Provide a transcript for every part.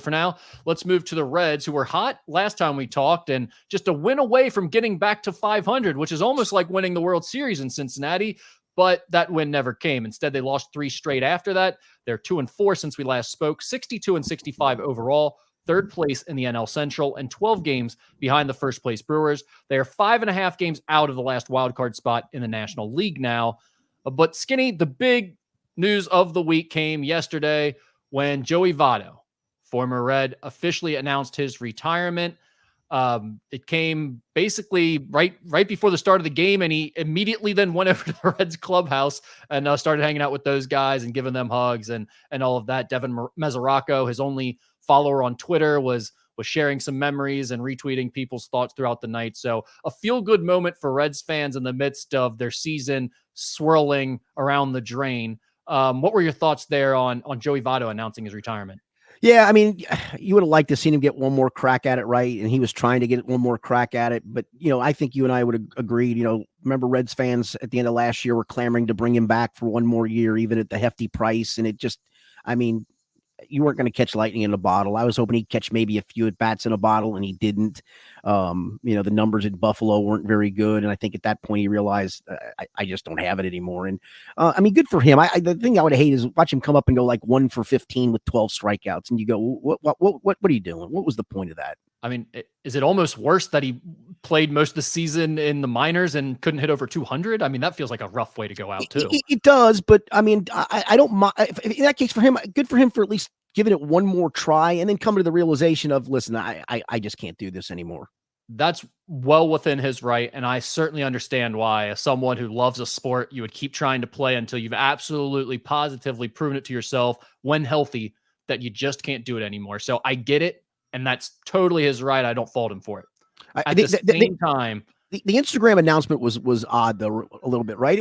for now, let's move to the Reds, who were hot last time we talked and just a win away from getting back to 500, which is almost like winning the World Series in Cincinnati. But that win never came. Instead, they lost 3 straight after that. They're 2-4 since we last spoke, 62-65 overall, third place in the NL Central, and 12 games behind the first place Brewers. They are 5.5 games out of the last wildcard spot in the National League now. But Skinny, the big news of the week came yesterday when Joey Votto, former Red, officially announced his retirement. It came basically right before the start of the game, and he immediately then went over to the Reds clubhouse and started hanging out with those guys and giving them hugs and all of that. Devin Mesoraco, his only follower on Twitter, was sharing some memories and retweeting people's thoughts throughout the night. So a feel-good moment for Reds fans in the midst of their season swirling around the drain. What were your thoughts there on Joey Votto announcing his retirement? Yeah, I mean, you would have liked to see him get one more crack at it, right? And he was trying to get one more crack at it. But, I think you and I would have agreed, remember Reds fans at the end of last year were clamoring to bring him back for one more year, even at the hefty price. And it just, you weren't going to catch lightning in a bottle. I was hoping he'd catch maybe a few at bats in a bottle, and he didn't. The numbers at Buffalo weren't very good. And I think at that point he realized I just don't have it anymore. And good for him. The thing I would hate is watch him come up and go like 1 for 15 with 12 strikeouts. And you go, what are you doing? What was the point of that? I mean, is it almost worse that he played most of the season in the minors and couldn't hit over 200? I mean, that feels like a rough way to go out too. It does, but I don't mind. In that case, for him, good for him for at least giving it one more try and then coming to the realization of, listen, I just can't do this anymore. That's well within his right, and I certainly understand why, as someone who loves a sport, you would keep trying to play until you've absolutely, positively proven it to yourself, when healthy, that you just can't do it anymore. So I get it. And that's totally his right. I don't fault him for it. At the same time, the Instagram announcement was odd though, a little bit, right?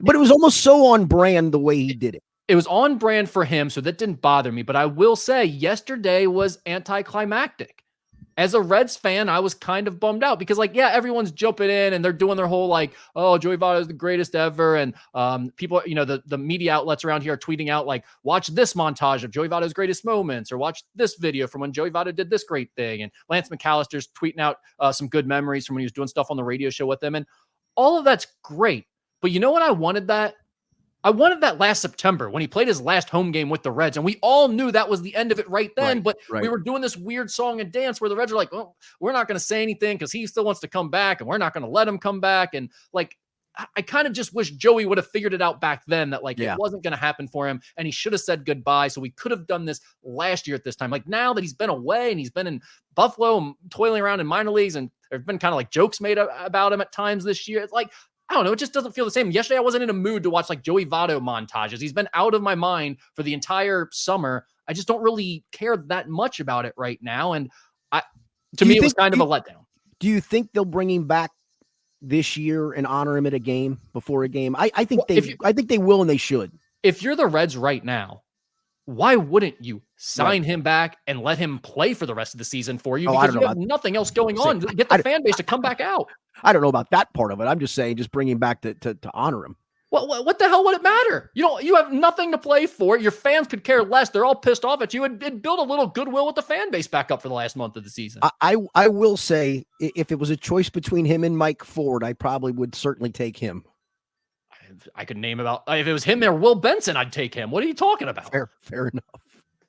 But it was almost so on brand the way he did it. It was on brand for him, so that didn't bother me. But I will say, yesterday was anticlimactic. As a Reds fan, I was kind of bummed out because, everyone's jumping in and they're doing their whole Joey Votto is the greatest ever. And people, the media outlets around here are tweeting out watch this montage of Joey Votto's greatest moments, or watch this video from when Joey Votto did this great thing. And Lance McAllister's tweeting out some good memories from when he was doing stuff on the radio show with them. And all of that's great. But you know what? I wanted that last September when he played his last home game with the Reds, and we all knew that was the end of it right then. But we were doing this weird song and dance where the Reds are like, "Oh, we're not going to say anything because he still wants to come back, and we're not going to let him come back." And I kind of just wish Joey would have figured it out back then that it wasn't going to happen for him, and he should have said goodbye. So we could have done this last year at this time. Now that he's been away and he's been in Buffalo and toiling around in minor leagues, and there's been kind of jokes made about him at times this year. It's I don't know. It just doesn't feel the same. Yesterday, I wasn't in a mood to watch Joey Votto montages. He's been out of my mind for the entire summer. I just don't really care that much about it right now. And to me, it was kind of a letdown. Do you think they'll bring him back this year and honor him at a game before a game? I think they will, and they should. If you're the Reds right now, why wouldn't you sign him back and let him play for the rest of the season for you? Because you have nothing else going on. Get the fan base to come back out. I don't know about that part of it. I'm just saying, just bring him back to honor him. Well, what the hell would it matter? You have nothing to play for. Your fans could care less. They're all pissed off at you. It'd build a little goodwill with the fan base back up for the last month of the season. I will say, if it was a choice between him and Mike Ford, I probably would certainly take him. I could name if it was him or Will Benson, I'd take him. What are you talking about? Fair enough.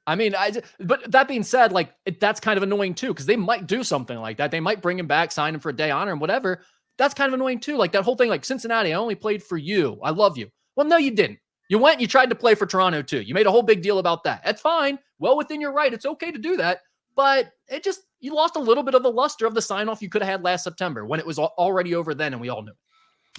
I mean, but that being said, that's kind of annoying too, because they might do something like that. They might bring him back, sign him for a day, honor him, whatever. That's kind of annoying too. That whole thing, Cincinnati, I only played for you. I love you. Well, no, you didn't. You went and you tried to play for Toronto too. You made a whole big deal about that. That's fine. Well within your right. It's okay to do that. But you lost a little bit of the luster of the sign-off you could have had last September when it was already over then and we all knew.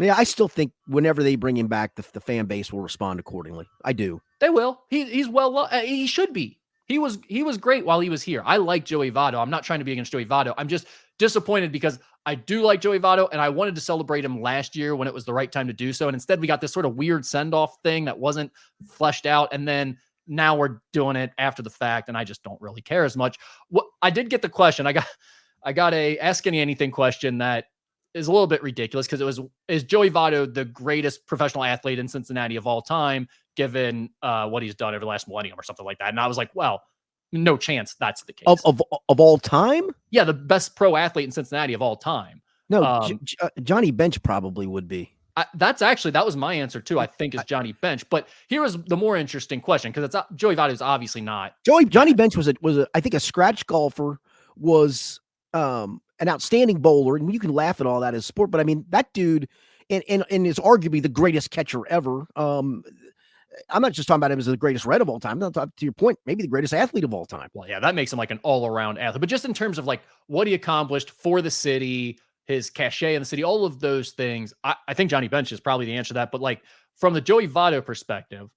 Yeah, I still think whenever they bring him back, the fan base will respond accordingly. I do. They will. He's he should be. He was great while he was here. I like Joey Votto. I'm not trying to be against Joey Votto. I'm just disappointed because I do like Joey Votto, and I wanted to celebrate him last year when it was the right time to do so. And instead, we got this sort of weird send-off thing that wasn't fleshed out. And then now we're doing it after the fact, and I just don't really care as much. I did get the question. I got a Ask Any Anything question that is a little bit ridiculous because is Joey Votto the greatest professional athlete in Cincinnati of all time, given what he's done over the last millennium or something like that? And I was like, well, No chance that's the case. Of all time? Yeah, the best pro athlete in Cincinnati of all time. No, Johnny Bench probably would be. That was my answer too. I think is Johnny Bench. But here is the more interesting question, because it's Joey Votto is obviously not. Johnny Bench was I think a scratch golfer, was an outstanding bowler, and you can laugh at all that as sport, but I mean that dude and is arguably the greatest catcher ever. I'm not just talking about him as the greatest Red of all time. To your point, maybe the greatest athlete of all time. Well, yeah, that makes him like an all-around athlete. But just in terms of like what he accomplished for the city, his cachet in the city, all of those things, I think Johnny Bench is probably the answer to that. But like from the Joey Votto perspective,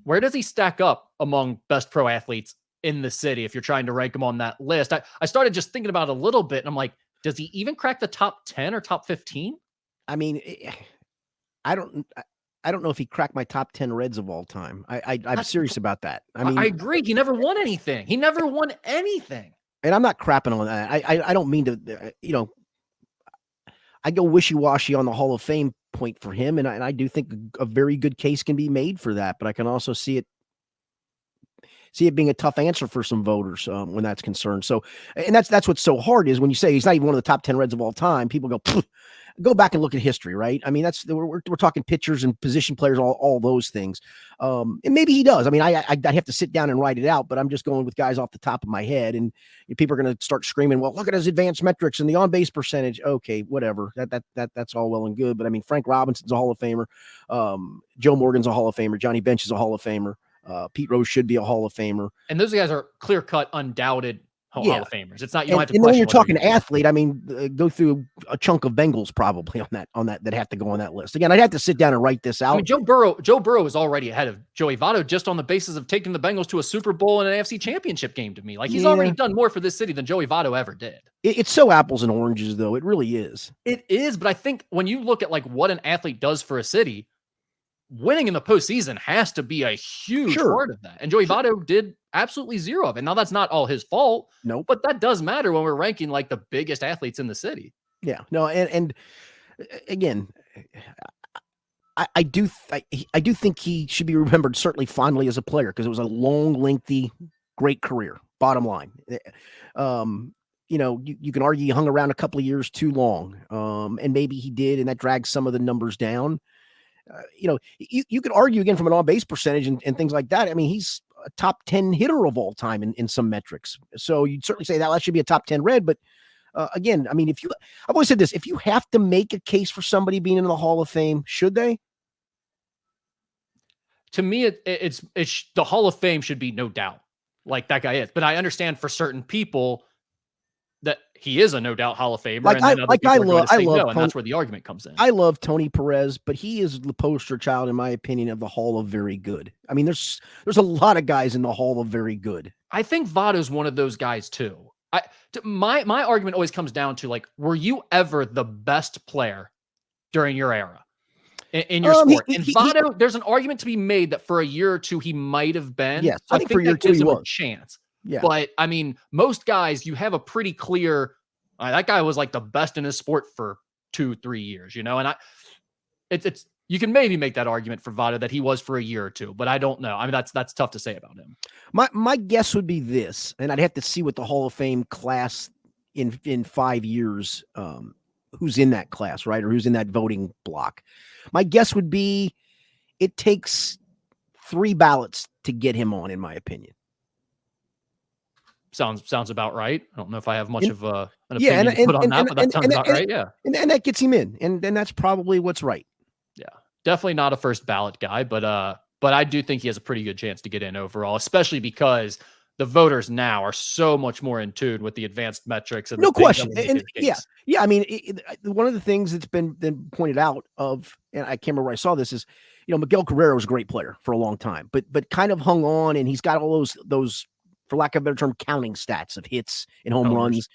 where does he stack up among best pro athletes in the city if you're trying to rank him on that list? I started just thinking about it a little bit, and I'm like, does he even crack the top 10 or top 15? I mean, I don't know if he cracked my top 10 Reds of all time. I'm serious about that. I mean, I agree. He never won anything. And I'm not crapping on that. I don't mean to, I go wishy-washy on the Hall of Fame point for him, and I do think a very good case can be made for that, but I can also see it being a tough answer for some voters when that's concerned. So, and that's what's so hard is when you say he's not even one of the top 10 Reds of all time, people go back and look at history, right? I mean, we're talking pitchers and position players, all those things. And maybe he does. I mean, I'd have to sit down and write it out, but I'm just going with guys off the top of my head, and people are going to start screaming, well, look at his advanced metrics and the on-base percentage. Okay, whatever. That's all well and good. But I mean, Frank Robinson's a Hall of Famer. Joe Morgan's a Hall of Famer. Johnny Bench is a Hall of Famer. Pete Rose should be a Hall of Famer. And those guys are clear-cut, undoubted Hall of Famers. It's not, you don't have to question. When you're talking athlete, I mean, go through a chunk of Bengals probably on that have to go on that list. Again, I'd have to sit down and write this out. I mean, Joe Burrow is already ahead of Joey Votto just on the basis of taking the Bengals to a Super Bowl and an AFC Championship game to me. Like, he's already done more for this city than Joey Votto ever did. It's so apples and oranges, though. It really is. It is, but I think when you look at like what an athlete does for a city, winning in the postseason has to be a huge part of that. And Joey Votto did absolutely zero of it. Now, that's not all his fault. Nope. But that does matter when we're ranking like the biggest athletes in the city. Yeah. No, and again, I do think he should be remembered certainly fondly as a player, because it was a long, lengthy, great career. Bottom line. You can argue he hung around a couple of years too long. And maybe he did, and that drags some of the numbers down. You could argue again from an on-base percentage and things like that. I mean, he's a top 10 hitter of all time in some metrics. So you'd certainly say that should be a top 10 Red. But again, I mean, I've always said this, if you have to make a case for somebody being in the Hall of Fame, should they? To me, it's the Hall of Fame should be no doubt like that guy is. But I understand for certain people that he is a no doubt Hall of Famer. And that's where the argument comes in. I love Tony Perez, but he is the poster child, in my opinion, of the Hall of Very Good. I mean, there's a lot of guys in the Hall of Very Good. I think Votto's one of those guys too. My argument always comes down to like, were you ever the best player during your era in your sport? And Votto, there's an argument to be made that for a year or two he might have been. Yes, I think for a year or two he was a chance. Yeah. But I mean, most guys, you have a pretty clear, that guy was like the best in his sport for 2-3 years, and it's you can maybe make that argument for Votto that he was for a year or two, but I don't know. I mean, that's tough to say about him. My guess would be this, and I'd have to see what the Hall of Fame class in 5 years, who's in that class, right? Or who's in that voting block. My guess would be it takes 3 ballots to get him on, in my opinion. Sounds about right. I don't know if I have much of an opinion to put on that, but that sounds about right. Yeah. And that gets him in. And that's probably what's right. Yeah. Definitely not a first ballot guy, but I do think he has a pretty good chance to get in overall, especially because the voters now are so much more in tune with the advanced metrics. And no question. And yeah. I mean, one of the things that's been pointed out and I can't remember where I saw this, is, Miguel Cabrera was a great player for a long time, but kind of hung on, and he's got all those, for lack of a better term, counting stats of hits and home runs.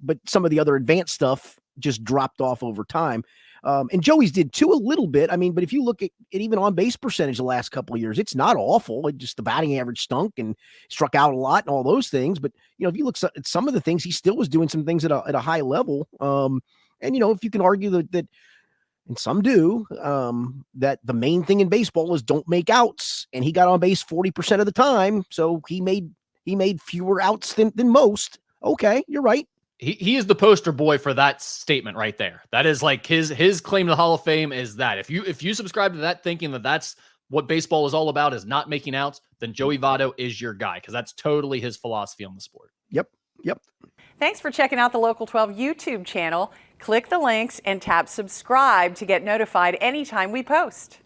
But some of the other advanced stuff just dropped off over time. And Joey's did too, a little bit. I mean, but if you look at it, even on base percentage the last couple of years, it's not awful. It just, the batting average stunk and struck out a lot and all those things. But, if you look at some of the things, he still was doing some things at a high level. And, if you can argue that, and some do, that the main thing in baseball is don't make outs. And he got on base 40% of the time. So he made He made fewer outs than most. Okay, you're right. He is the poster boy for that statement right there. That is like his claim to the Hall of Fame is that if you subscribe to that thinking that that's what baseball is all about, is not making outs, then Joey Votto is your guy, because that's totally his philosophy on the sport. Yep. Thanks for checking out the Local 12 YouTube channel. Click the links and tap subscribe to get notified anytime we post.